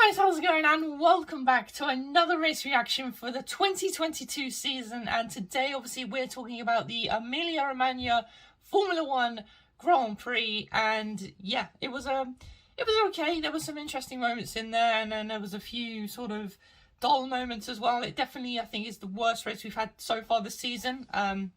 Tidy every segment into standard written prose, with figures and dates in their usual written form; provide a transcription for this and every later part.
Guys, how's it going? And welcome back to another race reaction for the 2022 season. And today, obviously, we're talking about the Emilia Romagna Formula One Grand Prix. And yeah, it was okay. There were some interesting moments in there, and then there was a few sort of dull moments as well. It definitely, I think, is the worst race we've had so far this season,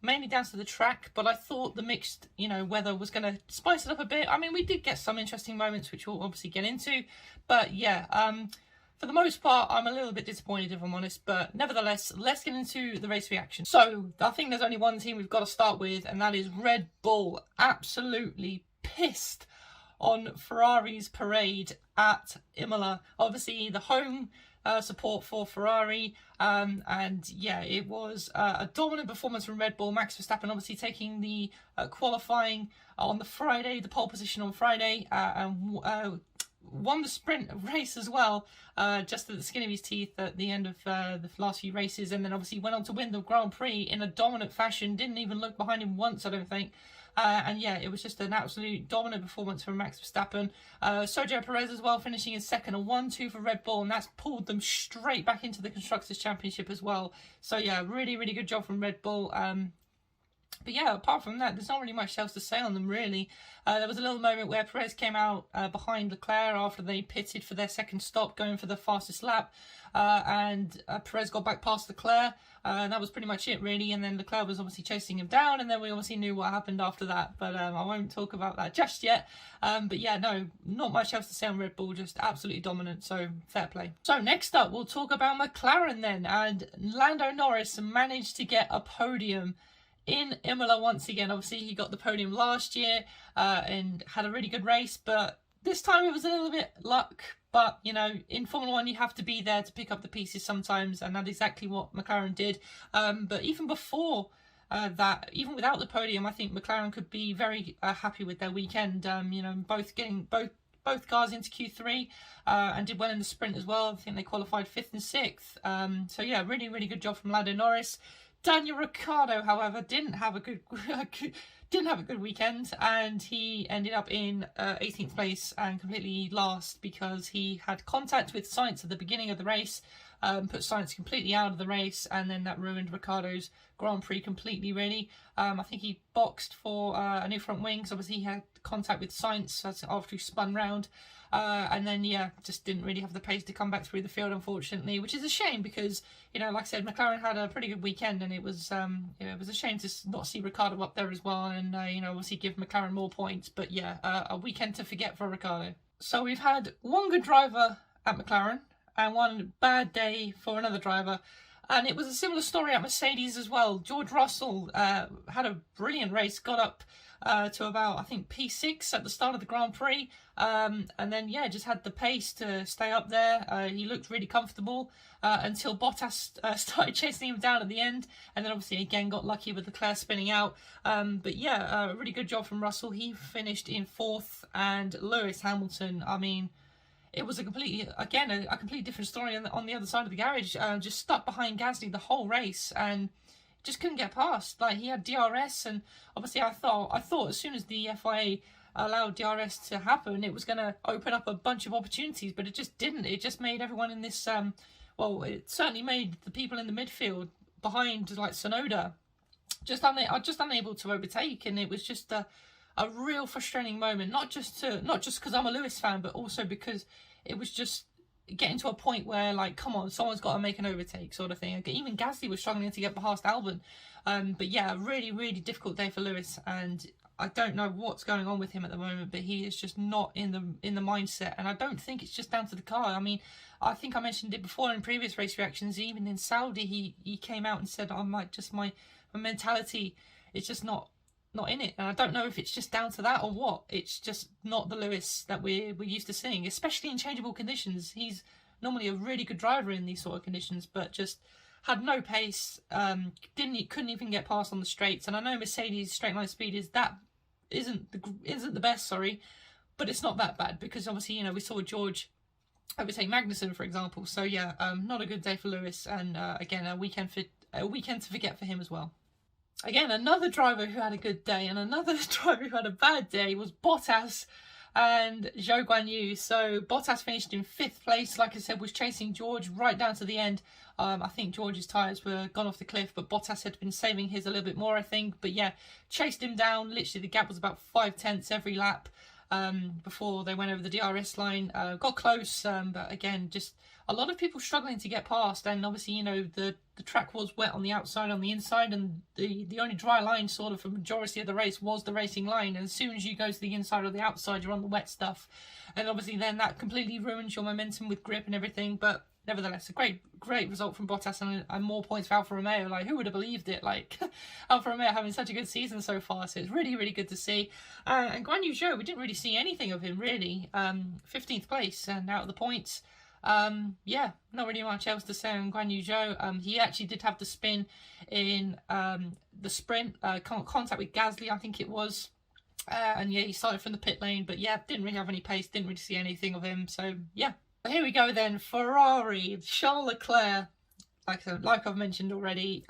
mainly down to the track, but I thought the mixed, weather was going to spice it up a bit. I mean, we did get some interesting moments, which we'll obviously get into, but yeah, for the most part, I'm a little bit disappointed, if I'm honest, but nevertheless, let's get into the race reaction. So, I think there's only one team we've got to start with, and that is Red Bull. Absolutely pissed on Ferrari's parade at Imola. Obviously, the home support for Ferrari, and yeah, it was a dominant performance from Red Bull. Max Verstappen obviously taking the qualifying on the Friday, the pole position on Friday, and won the sprint race as well, just at the skin of his teeth at the end of the last few races, and then obviously went on to win the Grand Prix in a dominant fashion. Didn't even look behind him once, I don't think. And yeah, it was just an absolute dominant performance from Max Verstappen. Sergio Perez as well, finishing in second, a 1-2 for Red Bull, and that's pulled them straight back into the Constructors' Championship as well. So yeah, really, really good job from Red Bull. But yeah, apart from that, there's not really much else to say on them, really. There was a little moment where Perez came out behind Leclerc after they pitted for their second stop, going for the fastest lap. And Perez got back past Leclerc. And that was pretty much it, really. And then Leclerc was obviously chasing him down. And then we obviously knew what happened after that. But I won't talk about that just yet. But yeah, no, not much else to say on Red Bull. Just absolutely dominant. So fair play. So next up, we'll talk about McLaren then. And Lando Norris managed to get a podium in Imola once again. Obviously, he got the podium last year and had a really good race, but this time it was a little bit luck. But, in Formula One, you have to be there to pick up the pieces sometimes, and that's exactly what McLaren did. But even before that, even without the podium, I think McLaren could be very happy with their weekend. Both getting both cars into Q3 and did well in the sprint as well. I think they qualified 5th and 6th. So yeah, really, really good job from Lando Norris. Daniel Ricciardo, however, didn't have a good weekend, and he ended up in 18th place and completely last because he had contact with Sainz at the beginning of the race, put Sainz completely out of the race, and then that ruined Ricciardo's Grand Prix completely, really. I think he boxed for a new front wing, so obviously he had contact with Sainz after he spun round. And then, yeah, just didn't really have the pace to come back through the field, unfortunately, which is a shame because, like I said, McLaren had a pretty good weekend, and it was a shame to not see Ricciardo up there as well, and, obviously give McLaren more points. But, yeah, a weekend to forget for Ricciardo. So we've had one good driver at McLaren and one bad day for another driver. And it was a similar story at Mercedes as well. George Russell had a brilliant race, got up to about, I think, P6 at the start of the Grand Prix. And then, yeah, just had the pace to stay up there. He looked really comfortable until Bottas started chasing him down at the end. And then, obviously, again, got lucky with Leclerc spinning out. But, yeah, a really good job from Russell. He finished in 4th. And Lewis Hamilton, I mean, it was a completely different story on the other side of the garage. Just stuck behind Gasly the whole race and just couldn't get past. Like, he had DRS, and obviously I thought as soon as the FIA allowed DRS to happen, it was going to open up a bunch of opportunities, but it just didn't. It just made everyone in this, it certainly made the people in the midfield behind, like Tsunoda, just unable to overtake, and it was just a real frustrating moment, not just because I'm a Lewis fan, but also because it was just getting to a point where, like, come on, someone's got to make an overtake sort of thing. Even Gasly was struggling to get past Albon. But yeah, really, really difficult day for Lewis, and I don't know what's going on with him at the moment, but he is just not in the mindset, and I don't think it's just down to the car. I mean, I think I mentioned it before in previous race reactions. Even in Saudi, he came out and said, my mentality is just not in it, and I don't know if it's just down to that or what. It's just not the Lewis that we're used to seeing, especially in changeable conditions. He's normally a really good driver in these sort of conditions, but just had no pace. Couldn't even get past on the straights. And I know Mercedes straight line speed isn't the best, but it's not that bad because obviously we saw George overtake Magnussen, for example. So yeah, not a good day for Lewis, and again a weekend to forget for him as well. Again, another driver who had a good day and another driver who had a bad day was Bottas. and Zhou Guanyu. So Bottas finished in 5th place. Like I said, was chasing George right down to the end. I think George's tyres were gone off the cliff, but Bottas had been saving his a little bit more, I think. But yeah, chased him down. Literally, the gap was about 5/10 every lap before they went over the DRS line. Got close, but again, just a lot of people struggling to get past. And obviously, you know, the track was wet on the outside, on the inside, and the only dry line sort of for majority of the race was the racing line. And as soon as you go to the inside or the outside, you're on the wet stuff, and obviously then that completely ruins your momentum with grip and everything. But nevertheless, a great result from Bottas, and more points for Alfa Romeo. Like, who would have believed it? Like, Alfa Romeo having such a good season so far, so it's really good to see. And Guan Yu Zhou, we didn't really see anything of him, really. 15th place and out of the points. Yeah, not really much else to say on Guan Yu Zhou. He actually did have the spin in the sprint, contact with Gasly, I think it was. And yeah, he started from the pit lane, but yeah, didn't really have any pace, didn't really see anything of him, so yeah. Here we go then, Ferrari, Charles Leclerc, like I've mentioned already.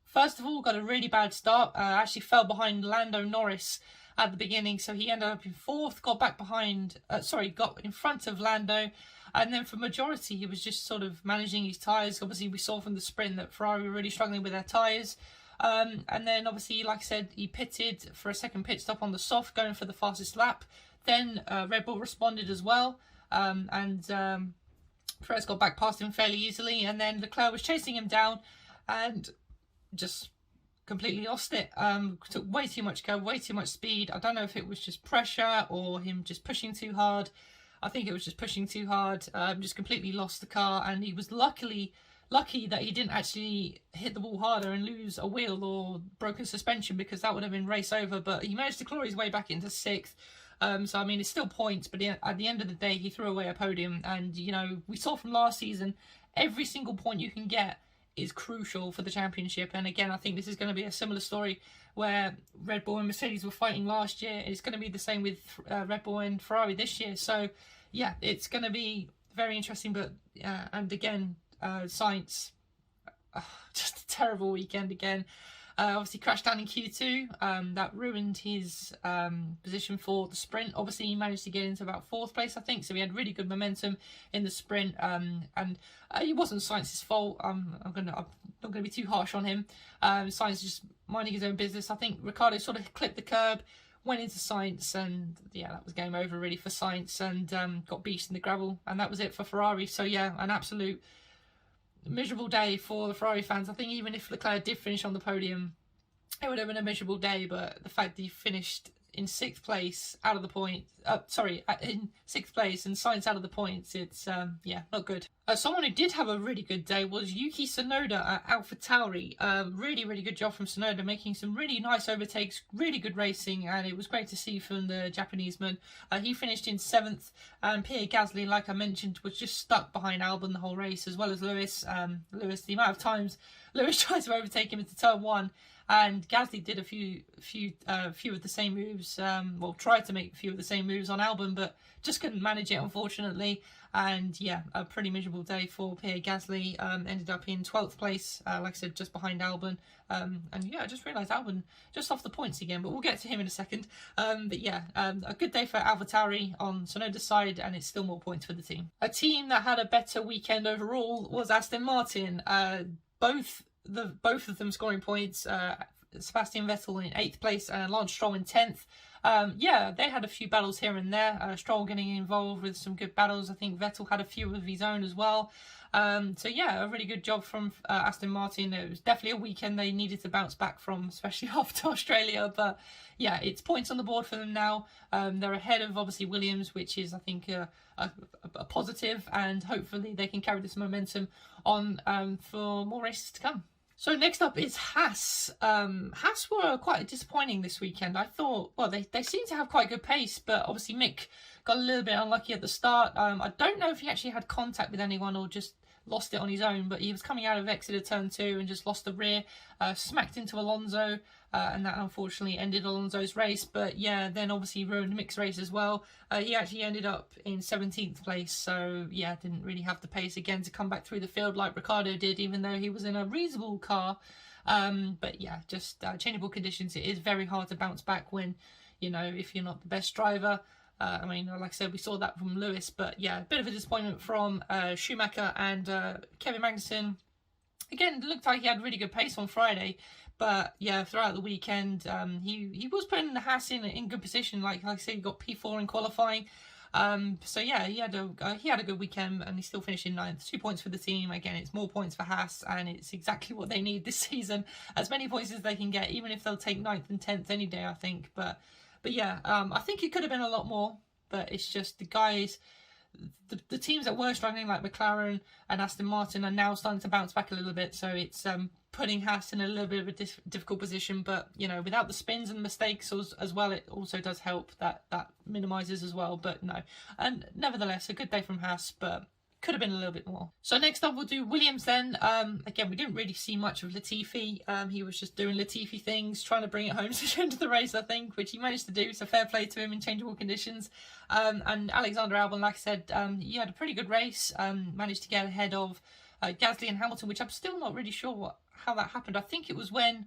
First of all, got a really bad start, actually fell behind Lando Norris at the beginning, so he ended up in 4th, got back behind, got in front of Lando, and then for majority he was just sort of managing his tyres. Obviously we saw from the sprint that Ferrari were really struggling with their tyres, and then obviously, like I said, he pitted for a second pit stop on the soft, going for the fastest lap. Then Red Bull responded as well. Perez got back past him fairly easily, and then Leclerc was chasing him down and just completely lost it. Took way too much curve, way too much speed. I don't know if it was just pressure or him just pushing too hard. I think it was just pushing too hard. Just completely lost the car, and he was lucky that he didn't actually hit the wall harder and lose a wheel or broken suspension, because that would have been race over. But he managed to claw his way back into 6th. So, I mean, it's still points, but at the end of the day, he threw away a podium. And, you know, we saw from last season, every single point you can get is crucial for the championship. And again, I think this is going to be a similar story where Red Bull and Mercedes were fighting last year. It's going to be the same with Red Bull and Ferrari this year. So, yeah, it's going to be very interesting. But, and again, Sainz, just a terrible weekend again. Obviously crashed down in Q2, that ruined his position for the sprint. Obviously he managed to get into about 4th place, I think, so he had really good momentum in the sprint, and it wasn't Sainz's fault. I'm not gonna be too harsh on him. Sainz just minding his own business. I think Ricciardo sort of clipped the curb, went into Sainz, and yeah, that was game over really for Sainz, and got beached in the gravel, and that was it for Ferrari. So yeah, an absolute miserable day for the Ferrari fans. I think even if Leclerc did finish on the podium, it would have been a miserable day, but the fact that he finished in 6th place out of the points, in 6th place and Sainz out of the points, it's yeah, not good. Someone who did have a really good day was Yuki Tsunoda at AlphaTauri. Really good job from Tsunoda, making some really nice overtakes, really good racing, and it was great to see from the Japanese man. He finished in 7th, and Pierre Gasly, like I mentioned, was just stuck behind Albon the whole race, as well as Lewis. The amount of times Lewis tried to overtake him into turn 1, and Gasly did a few of the same moves, tried to make a few of the same moves on Albon, but just couldn't manage it, unfortunately. And yeah, a pretty miserable day for Pierre Gasly. Ended up in 12th place, like I said, just behind Albon. And yeah, I just realised Albon just off the points again, but we'll get to him in a second. But yeah, a good day for AlphaTauri on Tsunoda's side, and it's still more points for the team. A team that had a better weekend overall was Aston Martin. Both of them scoring points. Sebastian Vettel in 8th place and Lance Stroll in 10th. Yeah, they had a few battles here and there. Stroll getting involved with some good battles. I think Vettel had a few of his own as well. So yeah, a really good job from Aston Martin. It was definitely a weekend they needed to bounce back from, especially after Australia. But yeah, it's points on the board for them now. They're ahead of obviously Williams, which is, I think, a positive, and hopefully they can carry this momentum on for more races to come. So next up is Haas. Haas were quite disappointing this weekend. I thought, well, they seem to have quite good pace, but obviously Mick got a little bit unlucky at the start. I don't know if he actually had contact with anyone or just lost it on his own, but he was coming out of exit of turn 2 and just lost the rear, smacked into Alonso, and that unfortunately ended Alonso's race. But yeah, then obviously ruined Mick's race as well. He actually ended up in 17th place, so yeah, didn't really have the pace again to come back through the field like Ricciardo did, even though he was in a reasonable car. But yeah, just changeable conditions. It is very hard to bounce back when, you know, if you're not the best driver. I mean, like I said, we saw that from Lewis, but yeah, a bit of a disappointment from Schumacher and Kevin Magnussen. Again, it looked like he had really good pace on Friday, but yeah, throughout the weekend, he was putting the Haas in good position. Like I said, he got P4 in qualifying. So yeah, he had a good weekend, and he still finished in 9th. 2 points for the team. Again, it's more points for Haas, and it's exactly what they need this season. As many points as they can get, even if they'll take 9th and 10th any day, I think. But yeah, I think it could have been a lot more. But it's just the guys, the teams that were struggling, like McLaren and Aston Martin, are now starting to bounce back a little bit. So it's putting Haas in a little bit of a difficult position. But you know, without the spins and mistakes as well, it also does help. That minimises as well. But no, and nevertheless, a good day from Haas, but could have been a little bit more. So next up we'll do Williams then. Again, we didn't really see much of Latifi. He was just doing Latifi things, trying to bring it home to the end of the race, I think, which he managed to do, so fair play to him in changeable conditions. And Alexander Albon, like I said, he had a pretty good race, managed to get ahead of Gasly and Hamilton, which I'm still not really sure how that happened. I think it was when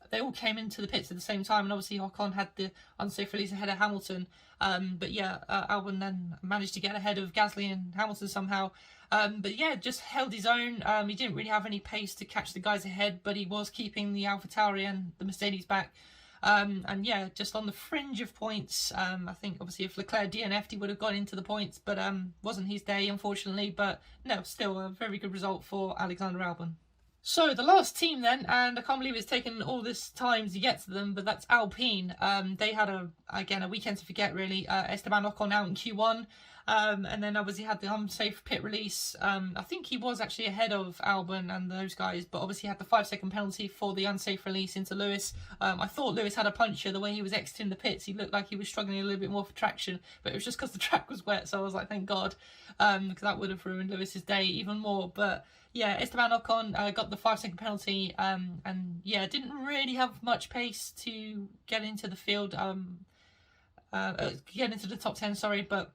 they all came into the pits at the same time, and obviously Ocon had the unsafe release ahead of Hamilton. But yeah, Albon then managed to get ahead of Gasly and Hamilton somehow. But yeah, just held his own. He didn't really have any pace to catch the guys ahead, but he was keeping the AlphaTauri and the Mercedes back. And yeah, just on the fringe of points. I think obviously if Leclerc DNF'd, he would have got into the points, but wasn't his day, unfortunately. But no, still a very good result for Alexander Albon. So the last team then, and I can't believe it's taken all this time to get to them, but that's Alpine. They had a weekend to forget really. Esteban Ocon out in Q1, and then obviously had the unsafe pit release. I think he was actually ahead of Albon and those guys, but obviously had the 5-second penalty for the unsafe release into Lewis. I thought Lewis had a puncture the way he was exiting the pits. He looked like he was struggling a little bit more for traction, but it was just because the track was wet, so I was like, thank God, because that would have ruined Lewis's day even more. But yeah, Esteban Ocon got the 5-second penalty, and yeah, didn't really have much pace to get into the field, get into the top 10, sorry, but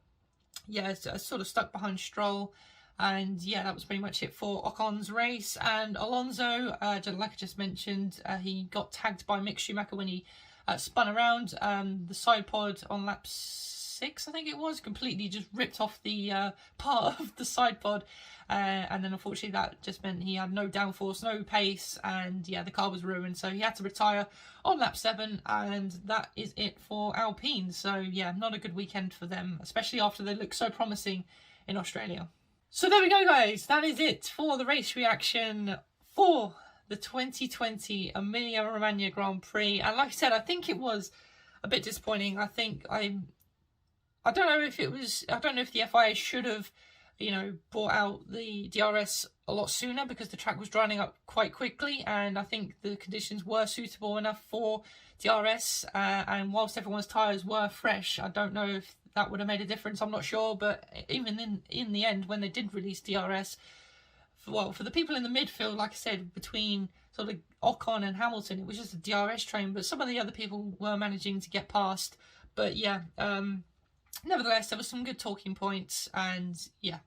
yeah, sort of stuck behind Stroll, and yeah, that was pretty much it for Ocon's race. And Alonso, like I just mentioned, he got tagged by Mick Schumacher when he spun around. The side pod on lap 6, I think it was, completely just ripped off the part of the side pod, and then unfortunately that just meant he had no downforce, no pace, and yeah, the car was ruined, so he had to retire on lap 7, and that is it for Alpine. So yeah, not a good weekend for them, especially after they looked so promising in Australia. So there we go, guys, that is it for the race reaction for the 2020 Emilia Romagna Grand Prix. And like I said, I think it was a bit disappointing. I think I don't know if the FIA should have, you know, brought out the DRS a lot sooner, because the track was drying up quite quickly, and I think the conditions were suitable enough for DRS, and whilst everyone's tyres were fresh, I don't know if that would have made a difference, I'm not sure. But even in the end, when they did release DRS, for the people in the midfield, like I said, between sort of Ocon and Hamilton, it was just a DRS train, but some of the other people were managing to get past. But yeah, nevertheless, there were some good talking points, and yeah,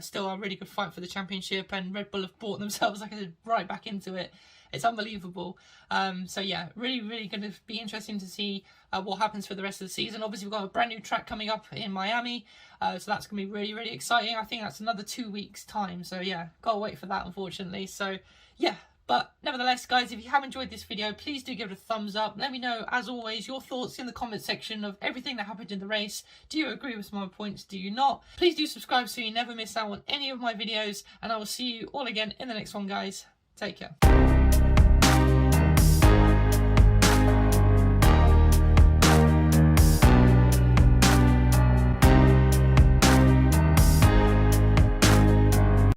still a really good fight for the championship, and Red Bull have brought themselves, like I said, right back into it. It's unbelievable. So yeah, really going to be interesting to see what happens for the rest of the season. Obviously, we've got a brand new track coming up in Miami, so that's going to be really exciting. I think that's another 2 weeks' time, so yeah, gotta wait for that, unfortunately. So yeah. But nevertheless, guys, if you have enjoyed this video, please do give it a thumbs up. Let me know, as always, your thoughts in the comment section of everything that happened in the race. Do you agree with my points? Do you not? Please do subscribe so you never miss out on any of my videos. And I will see you all again in the next one, guys. Take care.